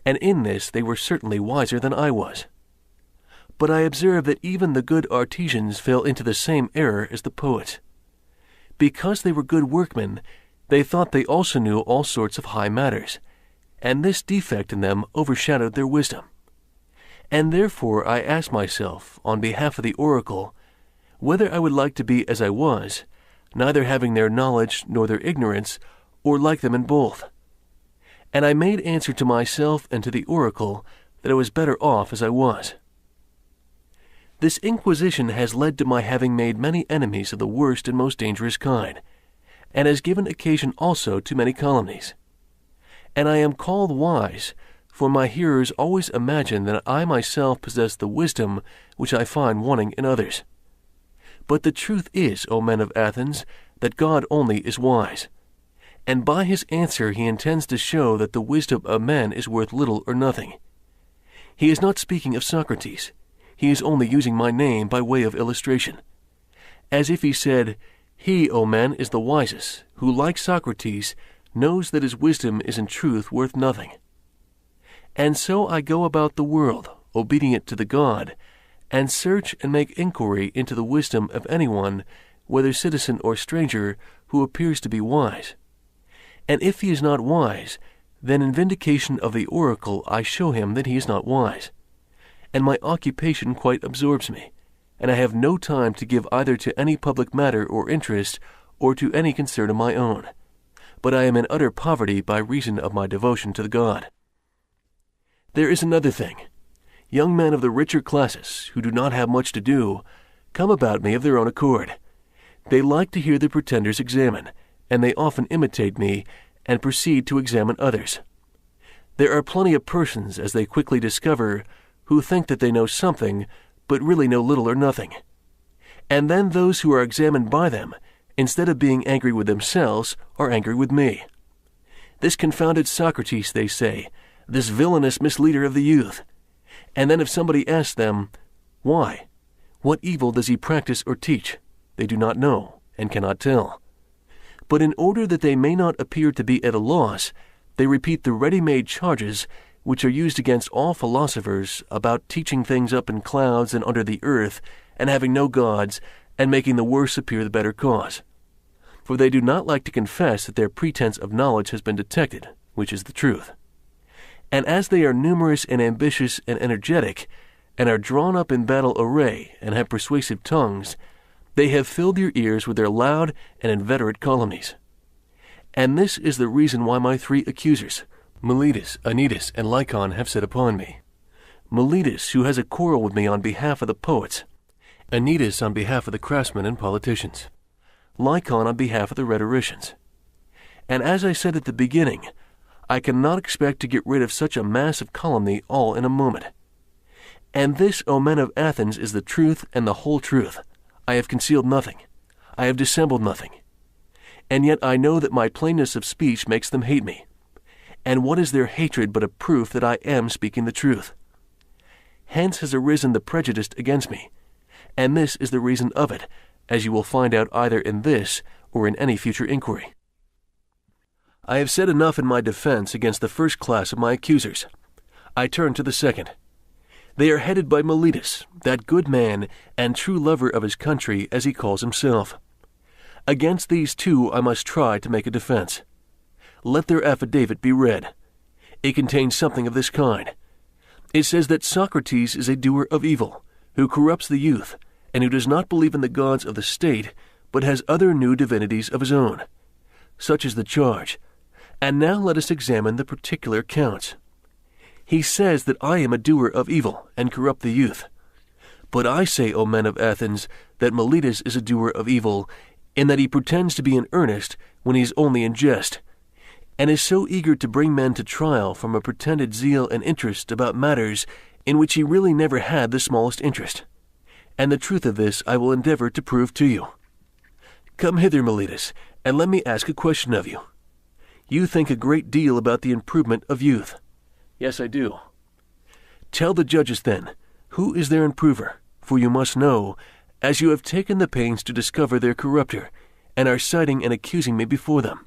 and in this they were certainly wiser than I was. But I observe that even the good artisans fell into the same error as the poets. Because they were good workmen, they thought they also knew all sorts of high matters, and this defect in them overshadowed their wisdom. And therefore I asked myself, on behalf of the oracle, whether I would like to be as I was, neither having their knowledge nor their ignorance, or like them in both. And I made answer to myself and to the oracle that I was better off as I was. This inquisition has led to my having made many enemies of the worst and most dangerous kind, and has given occasion also to many calumnies. And I am called wise, for my hearers always imagine that I myself possess the wisdom which I find wanting in others. But the truth is, O men of Athens, that God only is wise. And by his answer he intends to show that the wisdom of men is worth little or nothing. He is not speaking of Socrates. He is only using my name by way of illustration. As if he said, "He, O men, is the wisest, who, like Socrates, knows that his wisdom is in truth worth nothing." And so I go about the world, obedient to the God, and search and make inquiry into the wisdom of anyone, whether citizen or stranger, who appears to be wise. And if he is not wise, then in vindication of the oracle I show him that he is not wise. And my occupation quite absorbs me, and I have no time to give either to any public matter or interest, or to any concern of my own. But I am in utter poverty by reason of my devotion to the God. There is another thing. Young men of the richer classes, who do not have much to do, come about me of their own accord. They like to hear the pretenders examine, and they often imitate me, and proceed to examine others. There are plenty of persons, as they quickly discover, who think that they know something, but really know little or nothing. And then those who are examined by them, instead of being angry with themselves, are angry with me. This confounded Socrates, they say, this villainous misleader of the youth. And then if somebody asks them, why? What evil does he practice or teach? They do not know, and cannot tell. But in order that they may not appear to be at a loss, they repeat the ready-made charges which are used against all philosophers about teaching things up in clouds and under the earth, and having no gods, and making the worse appear the better cause. For they do not like to confess that their pretense of knowledge has been detected, which is the truth. And as they are numerous and ambitious and energetic, and are drawn up in battle array, and have persuasive tongues, they have filled your ears with their loud and inveterate calumnies. And this is the reason why my three accusers, Meletus, Anytus, and Lycon, have set upon me. Meletus, who has a quarrel with me on behalf of the poets, Anytus on behalf of the craftsmen and politicians, Lycon on behalf of the rhetoricians. And as I said at the beginning, I cannot expect to get rid of such a mass of calumny all in a moment. And this, O men of Athens, is the truth and the whole truth. I have concealed nothing. I have dissembled nothing. And yet I know that my plainness of speech makes them hate me. And what is their hatred but a proof that I am speaking the truth? Hence has arisen the prejudice against me, and this is the reason of it, as you will find out either in this or in any future inquiry. I have said enough in my defense against the first class of my accusers. I turn to the second. They are headed by Meletus, that good man and true lover of his country, as he calls himself. Against these two I must try to make a defense. Let their affidavit be read. It contains something of this kind. It says that Socrates is a doer of evil, who corrupts the youth, and who does not believe in the gods of the state, but has other new divinities of his own. Such is the charge. And now let us examine the particular counts. He says that I am a doer of evil, and corrupt the youth. But I say, O men of Athens, that Meletus is a doer of evil, in that he pretends to be in earnest when he is only in jest, and is so eager to bring men to trial from a pretended zeal and interest about matters in which he really never had the smallest interest. And the truth of this I will endeavor to prove to you. Come hither, Meletus, and let me ask a question of you. You think a great deal about the improvement of youth. Yes, I do. Tell the judges, then, who is their improver, for you must know, as you have taken the pains to discover their corrupter, and are citing and accusing me before them.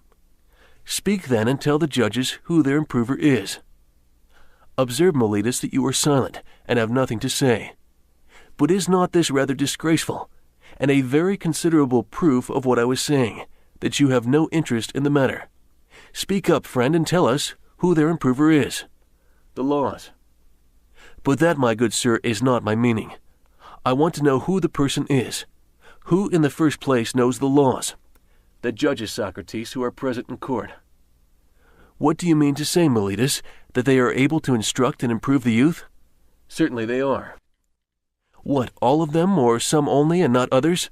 Speak then and tell the judges who their improver is. Observe, Meletus, that you are silent, and have nothing to say. But is not this rather disgraceful, and a very considerable proof of what I was saying, that you have no interest in the matter? Speak up, friend, and tell us who their improver is. The laws. But that, my good sir, is not my meaning. I want to know who the person is. Who in the first place knows the laws? The judges, Socrates, who are present in court. What do you mean to say, Meletus, that they are able to instruct and improve the youth? Certainly they are. What, all of them, or some only and not others?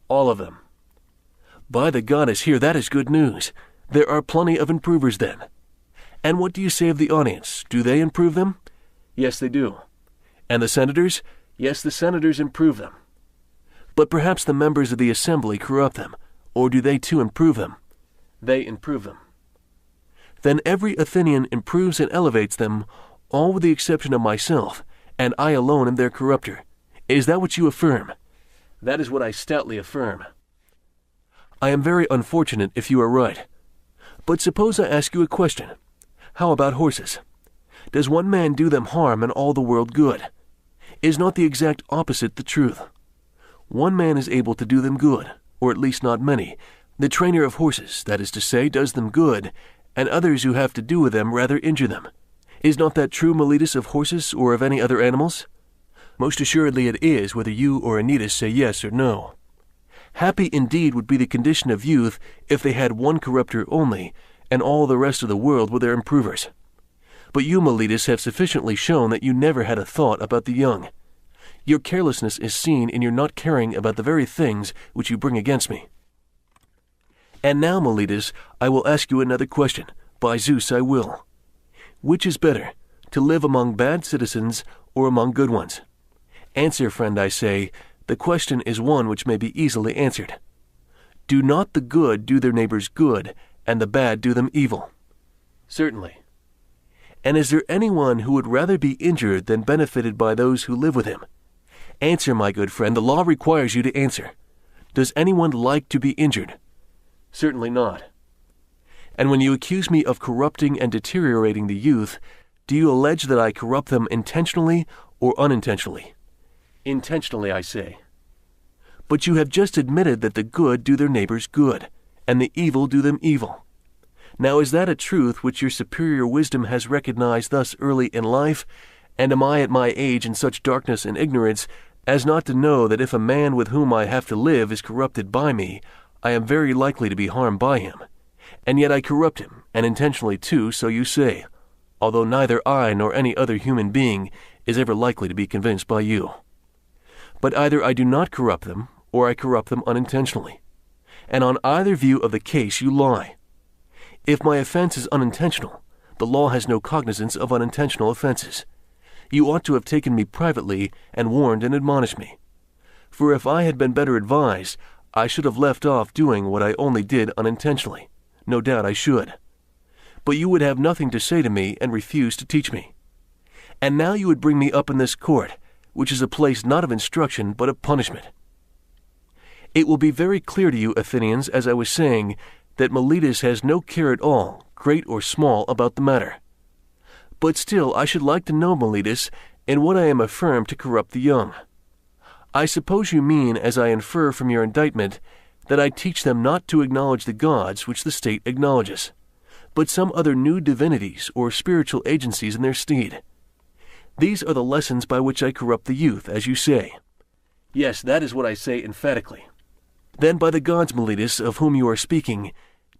All of them. By the goddess, here, that is good news. There are plenty of improvers then. And what do you say of the audience? Do they improve them? Yes, they do. And the senators? Yes, the senators improve them. But perhaps the members of the assembly corrupt them, or do they too improve them? They improve them. Then every Athenian improves and elevates them, all with the exception of myself, and I alone am their corrupter. Is that what you affirm? That is what I stoutly affirm. I am very unfortunate if you are right. But suppose I ask you a question. How about horses? Does one man do them harm and all the world good? Is not the exact opposite the truth? One man is able to do them good, or at least not many. The trainer of horses, that is to say, does them good, and others who have to do with them rather injure them. Is not that true, Meletus, of horses or of any other animals? Most assuredly it is, whether you or Anytus say yes or no. Happy indeed would be the condition of youth if they had one corrupter only, and all the rest of the world were their improvers. But you, Meletus, have sufficiently shown that you never had a thought about the young. Your carelessness is seen in your not caring about the very things which you bring against me. And now, Meletus, I will ask you another question. By Zeus, I will. Which is better, to live among bad citizens or among good ones? Answer, friend, I say. The question is one which may be easily answered. Do not the good do their neighbors good, and the bad do them evil? Certainly. And is there anyone who would rather be injured than benefited by those who live with him? Answer, my good friend, the law requires you to answer. Does anyone like to be injured? Certainly not. And when you accuse me of corrupting and deteriorating the youth, do you allege that I corrupt them intentionally or unintentionally? Intentionally, I say. But you have just admitted that the good do their neighbors good, and the evil do them evil. Now is that a truth which your superior wisdom has recognized thus early in life, and am I at my age in such darkness and ignorance as not to know that if a man with whom I have to live is corrupted by me, I am very likely to be harmed by him? And yet I corrupt him, and intentionally too, so you say, although neither I nor any other human being is ever likely to be convinced by you. But either I do not corrupt them, or I corrupt them unintentionally. And on either view of the case you lie. If my offense is unintentional, the law has no cognizance of unintentional offenses. You ought to have taken me privately and warned and admonished me. For if I had been better advised, I should have left off doing what I only did unintentionally. No doubt I should. But you would have nothing to say to me and refuse to teach me. And now you would bring me up in this court, which is a place not of instruction but of punishment. It will be very clear to you, Athenians, as I was saying, that Meletus has no care at all, great or small, about the matter. But still I should like to know, Meletus, in what I am affirmed to corrupt the young. I suppose you mean, as I infer from your indictment, that I teach them not to acknowledge the gods which the state acknowledges, but some other new divinities or spiritual agencies in their stead. These are the lessons by which I corrupt the youth, as you say. Yes, that is what I say emphatically. Then by the gods, Meletus, of whom you are speaking,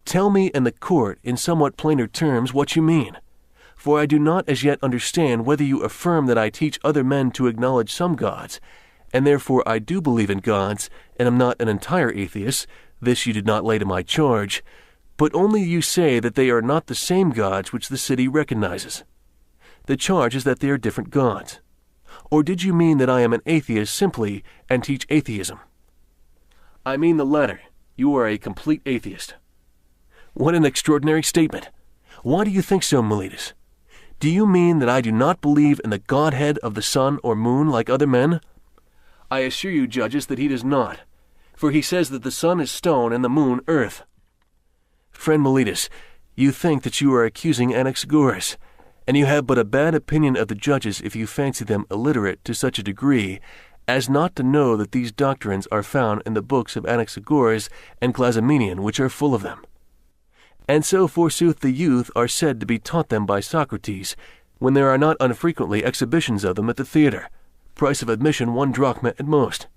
tell me and the court in somewhat plainer terms what you mean. For I do not as yet understand whether you affirm that I teach other men to acknowledge some gods, and therefore I do believe in gods, and am not an entire atheist, this you did not lay to my charge, but only you say that they are not the same gods which the city recognizes. The charge is that they are different gods. Or did you mean that I am an atheist simply and teach atheism? I mean the latter. You are a complete atheist. What an extraordinary statement. Why do you think so, Meletus? Do you mean that I do not believe in the godhead of the sun or moon like other men? I assure you, judges, that he does not, for he says that the sun is stone and the moon earth. Friend Meletus, you think that you are accusing Anaxagoras, and you have but a bad opinion of the judges if you fancy them illiterate to such a degree as not to know that these doctrines are found in the books of Anaxagoras and Clazomenion, which are full of them. And so forsooth the youth are said to be taught them by Socrates, when there are not unfrequently exhibitions of them at the theatre, price of admission 1 drachma at most.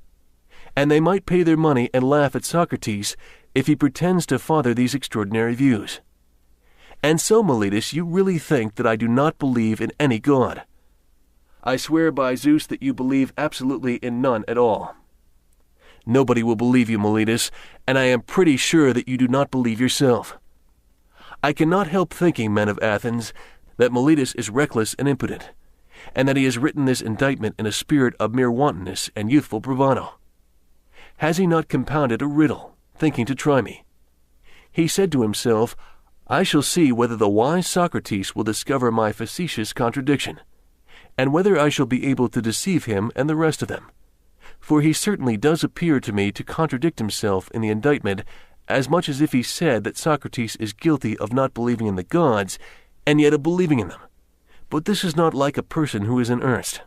And they might pay their money and laugh at Socrates if he pretends to father these extraordinary views. And so, Meletus, you really think that I do not believe in any god. I swear by Zeus that you believe absolutely in none at all. Nobody will believe you, Meletus, and I am pretty sure that you do not believe yourself. I cannot help thinking, men of Athens, that Meletus is reckless and impotent, and that he has written this indictment in a spirit of mere wantonness and youthful bravado. Has he not compounded a riddle, thinking to try me? He said to himself, I shall see whether the wise Socrates will discover my facetious contradiction, and whether I shall be able to deceive him and the rest of them. For he certainly does appear to me to contradict himself in the indictment, as much as if he said that Socrates is guilty of not believing in the gods, and yet of believing in them. But this is not like a person who is in earnest.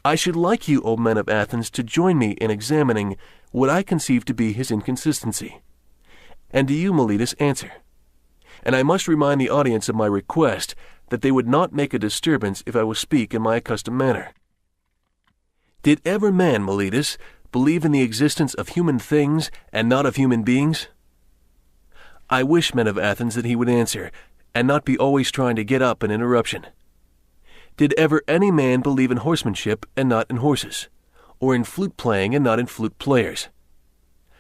I should like you, O men of Athens, to join me in examining what I conceive to be his inconsistency. And do you, Meletus, answer. And I must remind the audience of my request that they would not make a disturbance if I will speak in my accustomed manner. Did ever man, Meletus, believe in the existence of human things and not of human beings? I wish, men of Athens, that he would answer, and not be always trying to get up an interruption. Did ever any man believe in horsemanship and not in horses, or in flute playing and not in flute players?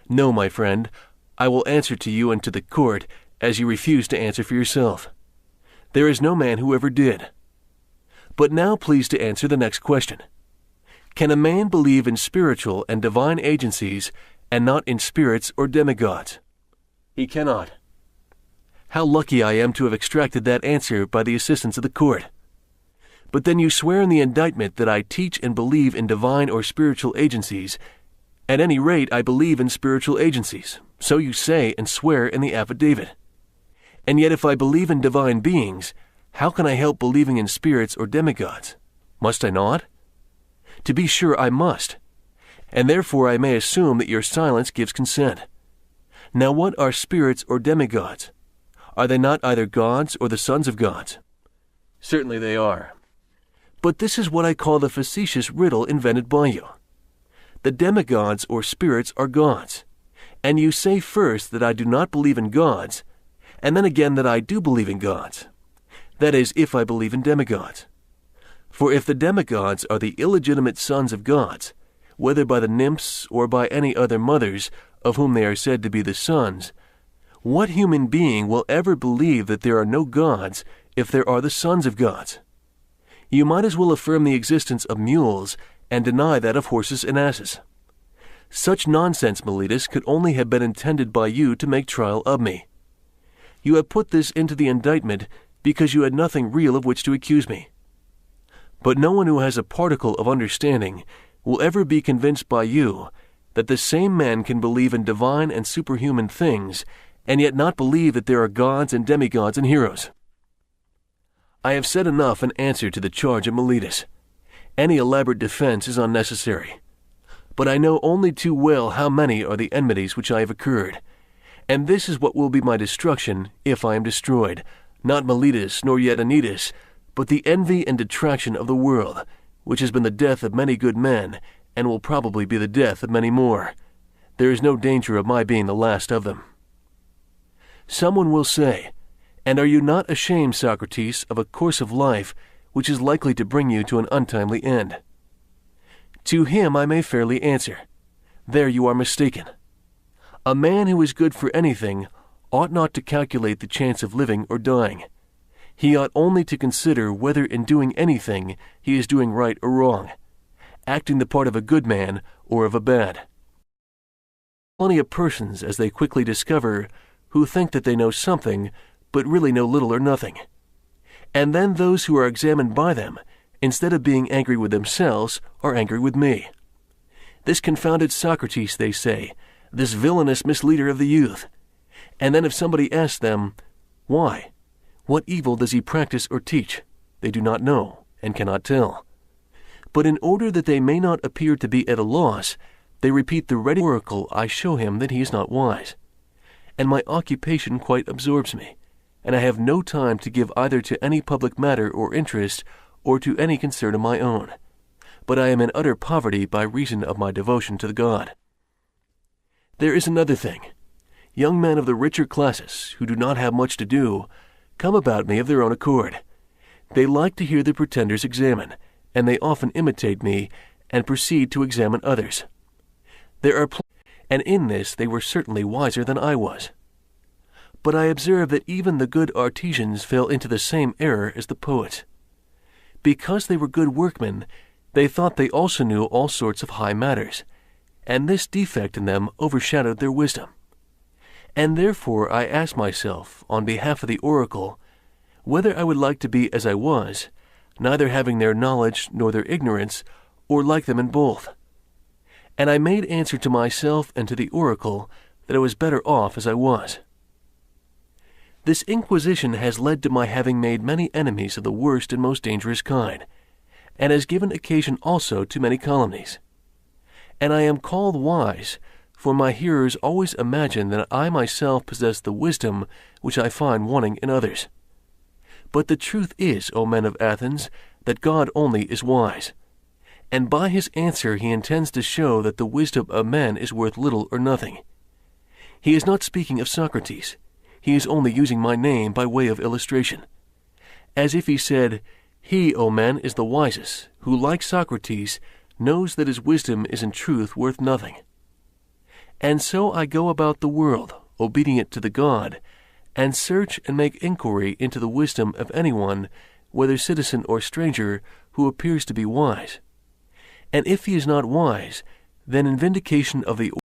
No, my friend, I will answer to you and to the court, as you refuse to answer for yourself. There is no man who ever did. But now please to answer the next question. Can a man believe in spiritual and divine agencies and not in spirits or demigods? He cannot. How lucky I am to have extracted that answer by the assistance of the court. But then you swear in the indictment that I teach and believe in divine or spiritual agencies. At any rate, I believe in spiritual agencies. So you say and swear in the affidavit. And yet if I believe in divine beings, how can I help believing in spirits or demigods? Must I not? To be sure I must, and therefore I may assume that your silence gives consent. Now what are spirits or demigods? Are they not either gods or the sons of gods? Certainly they are. But this is what I call the facetious riddle invented by you. The demigods or spirits are gods, and you say first that I do not believe in gods, and then again that I do believe in gods. That is, if I believe in demigods. For if the demigods are the illegitimate sons of gods, whether by the nymphs or by any other mothers of whom they are said to be the sons, what human being will ever believe that there are no gods if there are the sons of gods? You might as well affirm the existence of mules and deny that of horses and asses. Such nonsense, Meletus, could only have been intended by you to make trial of me. You have put this into the indictment because you had nothing real of which to accuse me. But no one who has a particle of understanding will ever be convinced by you that the same man can believe in divine and superhuman things and yet not believe that there are gods and demigods and heroes. I have said enough in answer to the charge of Meletus. Any elaborate defense is unnecessary. But I know only too well how many are the enmities which I have incurred, and this is what will be my destruction if I am destroyed, not Meletus nor yet Anytus, but the envy and detraction of the world, which has been the death of many good men, and will probably be the death of many more. There is no danger of my being the last of them. Someone will say, and are you not ashamed, Socrates, of a course of life which is likely to bring you to an untimely end? To him I may fairly answer, there you are mistaken. A man who is good for anything ought not to calculate the chance of living or dying. He ought only to consider whether in doing anything he is doing right or wrong, acting the part of a good man or of a bad. Plenty of persons, as they quickly discover, who think that they know something, but really know little or nothing. And then those who are examined by them, instead of being angry with themselves, are angry with me. This confounded Socrates, they say, this villainous misleader of the youth. And then if somebody asks them, why? What evil does he practice or teach? They do not know, and cannot tell. But in order that they may not appear to be at a loss, they repeat the ready oracle. I show him that he is not wise. And my occupation quite absorbs me, and I have no time to give either to any public matter or interest, or to any concern of my own. But I am in utter poverty by reason of my devotion to the God. There is another thing. Young men of the richer classes, who do not have much to do, come about me of their own accord. They like to hear the pretenders examine, and they often imitate me, and proceed to examine others. And in this they were certainly wiser than I was. But I observe that even the good artisans fell into the same error as the poets. Because they were good workmen, they thought they also knew all sorts of high matters, and this defect in them overshadowed their wisdom. And therefore I asked myself, on behalf of the oracle, whether I would like to be as I was, neither having their knowledge nor their ignorance, or like them in both. And I made answer to myself and to the oracle that I was better off as I was. This inquisition has led to my having made many enemies of the worst and most dangerous kind, and has given occasion also to many calumnies. And I am called wise, for my hearers always imagine that I myself possess the wisdom which I find wanting in others. But the truth is, O men of Athens, that God only is wise. And by his answer he intends to show that the wisdom of men is worth little or nothing. He is not speaking of Socrates. He is only using my name by way of illustration. As if he said, He, O men, is the wisest, who, like Socrates, knows that his wisdom is in truth worth nothing. And so I go about the world, obedient to the God, and search and make inquiry into the wisdom of anyone, whether citizen or stranger, who appears to be wise. And if he is not wise, then in vindication of the